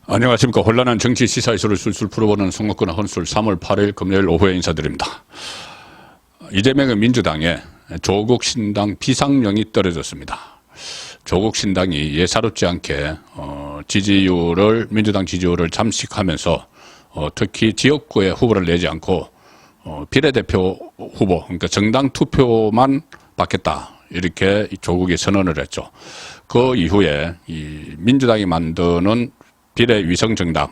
안녕하십니까. 혼란한 정치 시사 이슈를 술술 풀어보는 송옥근 헌술 3월 8일 금요일 오후에 인사드립니다. 이재명의 민주당에 조국 신당 비상령이 떨어졌습니다. 조국 신당이 예사롭지 않게 민주당 지지율을 잠식하면서 특히 지역구에 후보를 내지 않고 비례대표 후보, 그러니까 정당 투표만 받겠다, 이렇게 조국이 선언을 했죠. 그 이후에 이 민주당이 만드는 비례위성정당과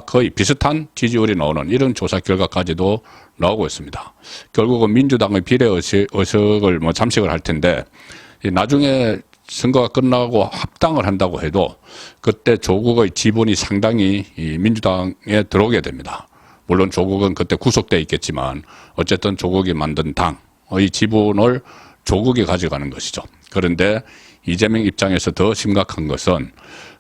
거의 비슷한 지지율이 나오는 이런 조사 결과까지도 나오고 있습니다. 결국은 민주당의 비례의석을 잠식을 할 텐데, 나중에 선거가 끝나고 합당을 한다고 해도 그때 조국의 지분이 상당히 이 민주당에 들어오게 됩니다. 물론 조국은 그때 구속돼 있겠지만 어쨌든 조국이 만든 당의 지분을 조국이 가져가는 것이죠. 그런데 이재명 입장에서 더 심각한 것은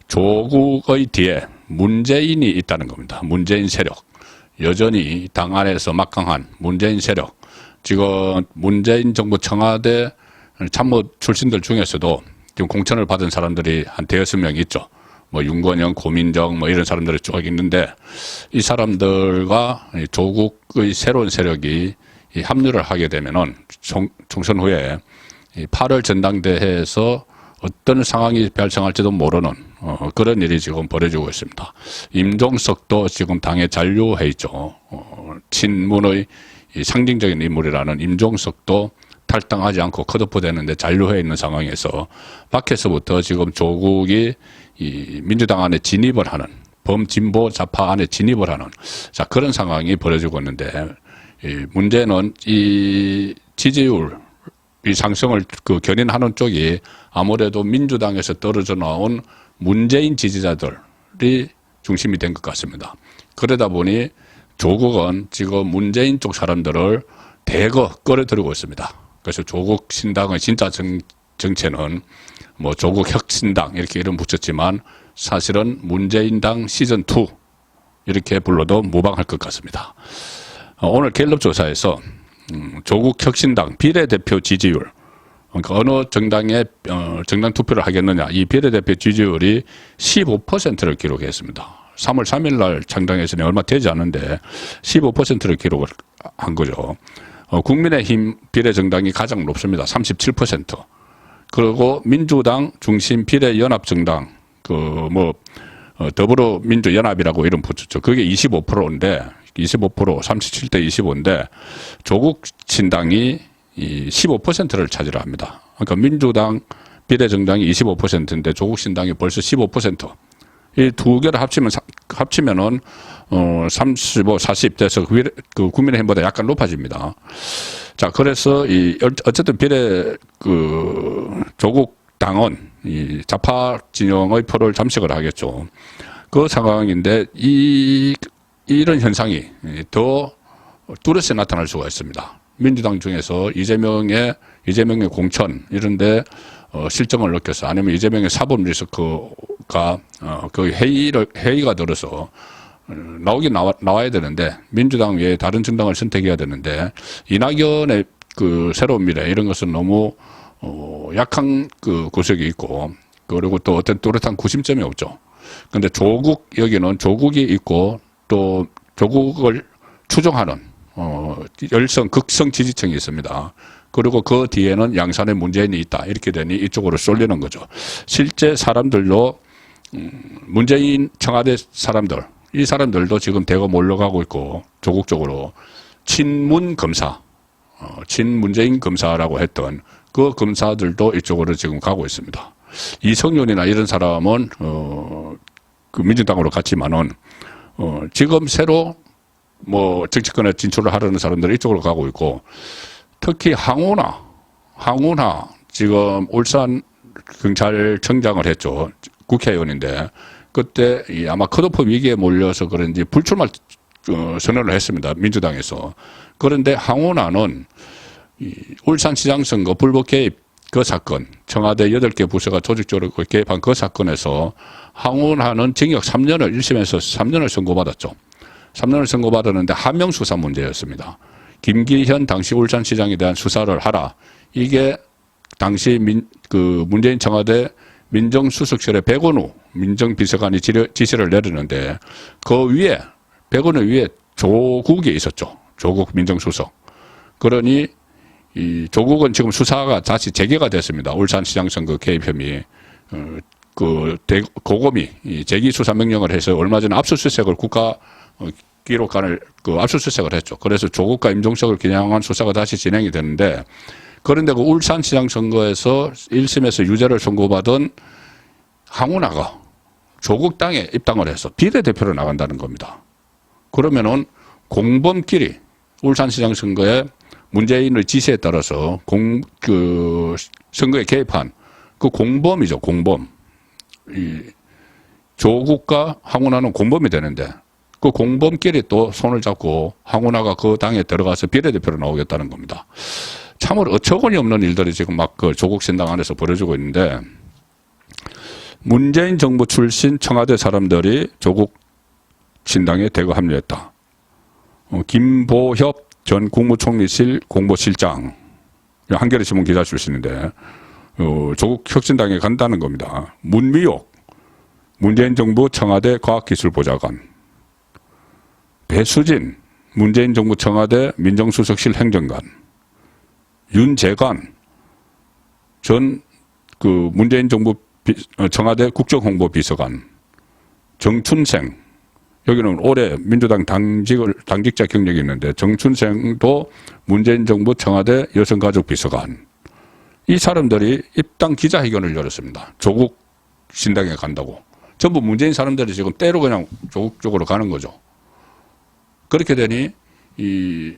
조국의 뒤에 문재인이 있다는 겁니다. 문재인 세력. 여전히 당 안에서 막강한 문재인 세력. 지금 문재인 정부 청와대 참모 출신들 중에서도 지금 공천을 받은 사람들이 한 대여섯 명 있죠. 윤건영, 고민정 이런 사람들이 쭉 있는데, 이 사람들과 조국의 새로운 세력이 합류를 하게 되면은 총선 후에 8월 전당대회에서 어떤 상황이 발생할지도 모르는 그런 일이 지금 벌어지고 있습니다. 임종석도 지금 당에 잔류해 있죠. 친문의 상징적인 인물이라는 임종석도 탈당하지 않고 컷오프되는데 잔류해 있는 상황에서 밖에서부터 지금 조국이 이 민주당 안에 진입을 하는, 범진보 좌파 안에 진입을 하는 그런 상황이 벌어지고 있는데, 문제는 이 지지율 이 상승을 견인하는 쪽이 아무래도 민주당에서 떨어져 나온 문재인 지지자들이 중심이 된 것 같습니다. 그러다 보니 조국은 지금 문재인 쪽 사람들을 대거 끌어들이고 있습니다. 그래서 조국 신당의 진짜 정체는 조국 혁신당 이렇게 이름 붙였지만 사실은 문재인당 시즌2 이렇게 불러도 무방할 것 같습니다. 오늘 갤럽 조사에서 조국 혁신당 비례대표 지지율, 그러니까 어느 정당에 정당 투표를 하겠느냐, 이 비례대표 지지율이 15%를 기록했습니다. 3월 3일 날 창당했으니 얼마 되지 않은데 15%를 기록을 한 거죠. 국민의힘 비례정당이 가장 높습니다. 37%. 그리고 민주당 중심 비례연합정당, 더불어민주연합이라고 이름 붙였죠. 그게 25%인데, 37대 25인데, 조국 신당이 15%를 차지를 합니다. 그러니까 민주당 비례정당이 25%인데 조국 신당이 벌써 15%. 이 두 개를 합치면은 35, 40 돼서 그 국민의힘보다 약간 높아집니다. 자, 그래서 어쨌든 조국 당은 이 좌파 진영의 표를 잠식을 하겠죠. 그 상황인데 이런 현상이 더 뚜렷이 나타날 수가 있습니다. 민주당 중에서 이재명의 공천 이런데 실정을 느껴서, 아니면 이재명의 사법 리스크가 그 회의가 들어서 나와야 되는데, 민주당 외에 다른 정당을 선택해야 되는데, 이낙연의 새로운 미래 이런 것은 너무 약한 구석이 있고, 그리고 또 어떤 뚜렷한 구심점이 없죠. 근데 여기는 조국이 있고 또 조국을 추종하는 극성 지지층이 있습니다. 그리고 그 뒤에는 양산에 문재인이 있다. 이렇게 되니 이쪽으로 쏠리는 거죠. 실제 사람들도 문재인 청와대 사람들, 이 사람들도 지금 대거 몰려가고 있고, 조국 쪽으로 친문 검사, 친문재인 검사라고 했던 그 검사들도 이쪽으로 지금 가고 있습니다. 이성윤이나 이런 사람은 민주당으로 갔지만은 지금 새로 정치권에 진출을 하려는 사람들이 이쪽으로 가고 있고, 특히 항우나 지금 울산 경찰청장을 했죠. 국회의원인데, 그때 아마 컷오프 위기에 몰려서 그런지 불출마 선언을 했습니다. 민주당에서. 그런데 항우나는 울산시장 선거 불법 개입 그 사건, 청와대 8개 부서가 조직적으로 개입한 그 사건에서 항우나는 징역 3년을 1심에서 3년을 선고받았죠. 3년을 선고받았는데 한명 수사 문제였습니다. 김기현 당시 울산시장에 대한 수사를 하라. 이게 당시 문재인 청와대 민정수석실에 백원우 민정비서관이 지시를 내리는데 그 위에 백원우 위에 조국이 있었죠. 조국 민정수석. 그러니 이 조국은 지금 수사가 다시 재개가 됐습니다. 울산시장 선거 개입 혐의. 고검이 재기 수사 명령을 해서 얼마 전에 압수수색을 국가 기록관을 압수수색을 했죠. 그래서 조국과 임종석을 겨냥한 수사가 다시 진행이 되는데 그런데 그 울산시장 선거에서 1심에서 유죄를 선고받은 황운하가 조국 당에 입당을 해서 비례대표로 나간다는 겁니다. 그러면은 공범끼리 울산시장 선거에 문재인의 지시에 따라서 선거에 개입한 그 공범이죠, 공범. 이 조국과 황운하는 공범이 되는데 그 공범끼리 또 손을 잡고 황운하가 그 당에 들어가서 비례대표로 나오겠다는 겁니다. 참으로 어처구니 없는 일들이 지금 막 그 조국 신당 안에서 벌어지고 있는데 문재인 정부 출신 청와대 사람들이 조국 신당에 대거 합류했다. 김보협 전 국무총리실 공보실장 한겨레 신문 기자 출신인데 조국 혁신당에 간다는 겁니다. 문미옥 문재인 정부 청와대 과학기술보좌관 배수진 문재인 정부 청와대 민정수석실 행정관 윤재관 전 문재인 정부 청와대 국정홍보비서관 정춘생 여기는 올해 민주당 당직자 경력이 있는데 정춘생도 문재인 정부 청와대 여성가족비서관 이 사람들이 입당 기자회견을 열었습니다. 조국 신당에 간다고. 전부 문재인 사람들이 지금 때로 그냥 조국 쪽으로 가는 거죠. 그렇게 되니 이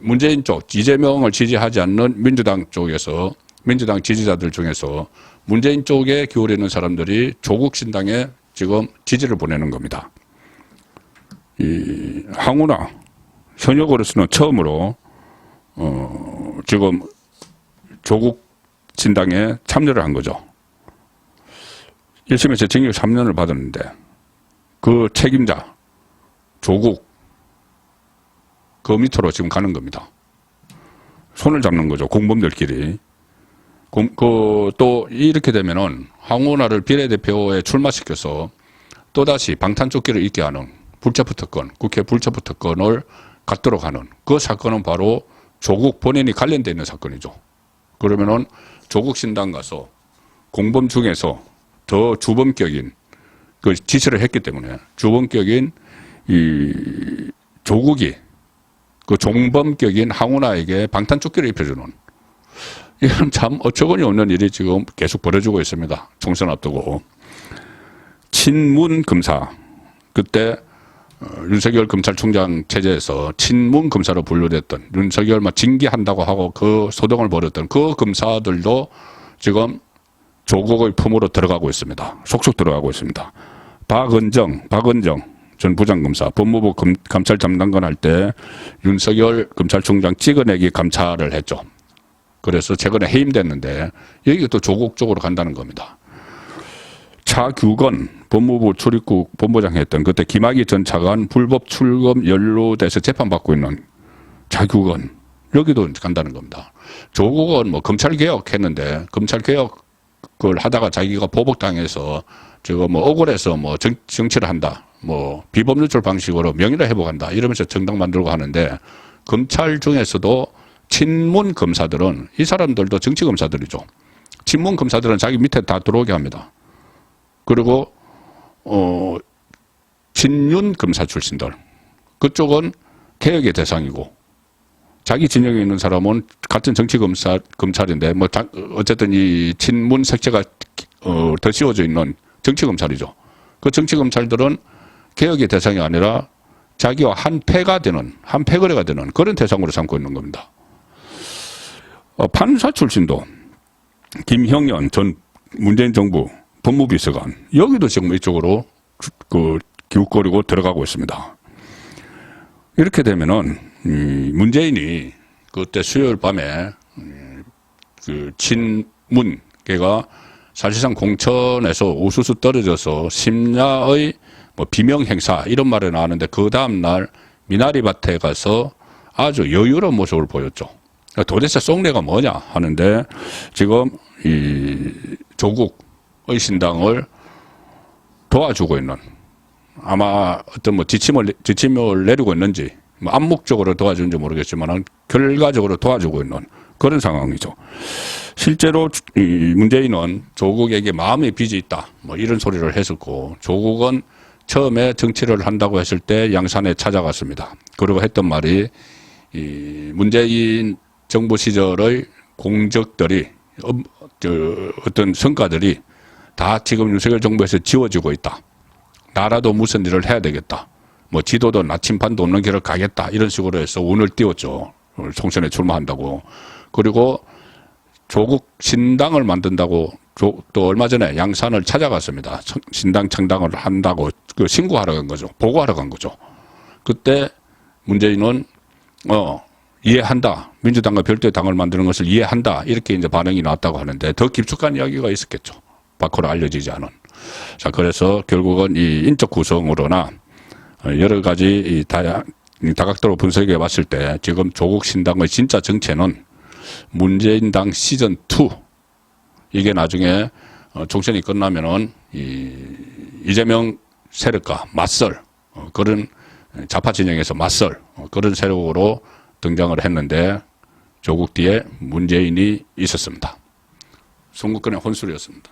문재인 쪽 이재명을 지지하지 않는 민주당 쪽에서 민주당 지지자들 중에서 문재인 쪽에 기울이는 사람들이 조국 신당에 지금 지지를 보내는 겁니다. 이 황운하 현역으로서는 처음으로 지금 조국 신당에 참여를 한 거죠. 1심에서 징역 3년을 받았는데 그 책임자 조국 그 밑으로 지금 가는 겁니다. 손을 잡는 거죠. 공범들끼리. 또 이렇게 되면은 황운하를 비례대표에 출마시켜서 또다시 방탄조끼를 입게 하는 불체포 특권, 국회 불체포 특권을 갖도록 하는 그 사건은 바로 조국 본인이 관련되어 있는 사건이죠. 그러면은 조국 신당 가서 공범 중에서 더 주범격인 그 지시를 했기 때문에 주범격인 이 조국이 그 종범격인 황운하에게 방탄조끼를 입혀주는 이건 참 어처구니 없는 일이 지금 계속 벌어지고 있습니다. 총선 앞두고. 친문 검사 그때 윤석열 검찰총장 체제에서 친문 검사로 분류됐던 윤석열 징계한다고 하고 그 소동을 벌였던 그 검사들도 지금 조국의 품으로 들어가고 있습니다. 속속 들어가고 있습니다. 박은정 전 부장검사 법무부 감찰 담당관 할 때 윤석열 검찰총장 찍어내기 감찰을 했죠. 그래서 최근에 해임됐는데 여기가 또 조국 쪽으로 간다는 겁니다. 차규건 법무부 출입국 본부장 했던 그때 김학의 전 차관 불법 출금 연루돼서 재판받고 있는 차규건 여기도 간다는 겁니다. 조국은 검찰개혁 했는데 검찰개혁을 하다가 자기가 보복당해서 지금 억울해서 정치를 한다. 비법 누출 방식으로 명예를 회복한다. 이러면서 정당 만들고 하는데 검찰 중에서도 친문 검사들은 이 사람들도 정치 검사들이죠. 친문 검사들은 자기 밑에 다 들어오게 합니다. 그리고 친윤 검사 출신들 그쪽은 개혁의 대상이고 자기 진영에 있는 사람은 같은 정치 검찰인데 어쨌든 이 친문 색채가 더 씌워져 있는 정치 검찰이죠. 그 정치 검찰들은 개혁의 대상이 아니라 자기와 한 패거래가 되는 그런 대상으로 삼고 있는 겁니다. 판사 출신도 김형연 전 문재인 정부 법무비서관 여기도 지금 이쪽으로 기웃거리고 들어가고 있습니다. 이렇게 되면은 문재인이 그때 수요일 밤에 친문 걔가 사실상 공천에서 우수수 떨어져서 심야의 비명 행사 이런 말이 나왔는데 그 다음 날 미나리밭에 가서 아주 여유로운 모습을 보였죠. 도대체 속내가 뭐냐 하는데 지금 이 조국 신당을 도와주고 있는, 아마 어떤 뭐 지침을 내리고 있는지, 뭐 암묵적으로 도와주는지 모르겠지만 결과적으로 도와주고 있는 그런 상황이죠. 실제로 이 문재인은 조국에게 마음의 빚이 있다, 뭐 이런 소리를 했었고, 조국은 처음에 정치를 한다고 했을 때 양산에 찾아갔습니다. 그리고 했던 말이, 이 문재인 정부 시절의 공적들이, 어떤 성과들이 다 지금 윤석열 정부에서 지워지고 있다. 나라도 무슨 일을 해야 되겠다. 뭐 지도도 나침반도 없는 길을 가겠다. 이런 식으로 해서 운을 띄웠죠. 총선에 출마한다고. 그리고 조국 신당을 만든다고 또 얼마 전에 양산을 찾아갔습니다. 신당 창당을 한다고 신고하러 간 거죠. 보고하러 간 거죠. 그때 문재인은 이해한다. 민주당과 별도의 당을 만드는 것을 이해한다. 이렇게 이제 반응이 나왔다고 하는데 더 깊숙한 이야기가 있었겠죠. 밖으로 알려지지 않은. 자, 그래서 결국은 이 인적 구성으로나 여러 가지 다각도로 분석해 봤을 때 지금 조국 신당의 진짜 정체는 문재인당 시즌2. 이게 나중에 총선이 끝나면은 이재명 세력과 맞설, 그런 좌파 진영에서 맞설, 그런 세력으로 등장을 했는데 조국 뒤에 문재인이 있었습니다. 선거권의 혼술이었습니다.